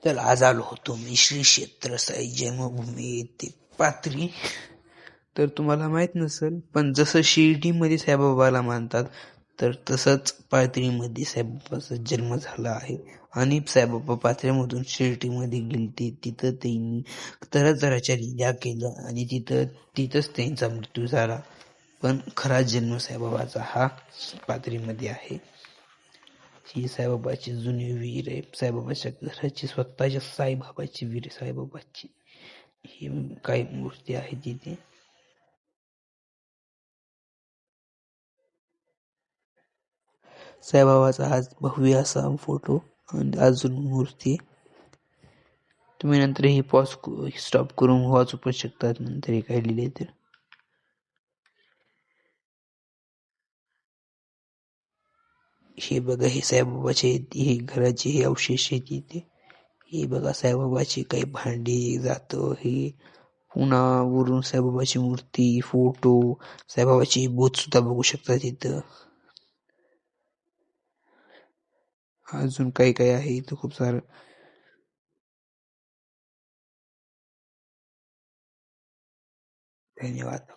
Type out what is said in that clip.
तर आज आलो होतो मी श्री क्षेत्र साई जन्मभूमी येथे पाथरी. तर तुम्हाला माहित नसेल, पण जसं शिर्डीमध्ये साईबाबाला मानतात, तर तसंच पाथरीमध्ये साईबाबाचा जन्म झाला आहे. आणि साईबाबा पाथऱ्यामधून शिर्डीमध्ये गेलते. तिथं त्यांनी तऱ्हातऱ्हाच्या लीला केल्या आणि तिथंच त्यांचा मृत्यू झाला. पण खरा जन्म साईबाबाचा हा पाथरीमध्ये आहे. ही साईबाबाची जुनी विहीर आहे. साईबाबाच्या घराची स्वतःच्या साईबाबाची विहीर आहे. साईबाबाची ही काही मूर्ती आहे तिथे. साईबाबाचा आज भव्य असा फोटो आणि अजून मूर्ती. तुम्ही नंतर ही स्टॉप करून वाचू पण शकतात नंतर हे काय लिहिले तर. हे बघा, हे साईबाबाचे हे घराचे हे अवशेष आहेत तिथे. हे बघा साईबाबाची काही भांडी जातं हे. पुन्हा वरून साईबाबाची मूर्ती, फोटो, साईबाबाची बोध सुद्धा बघू शकता तिथं. अजून काही काही आहे इथं खूप सारं. धन्यवाद.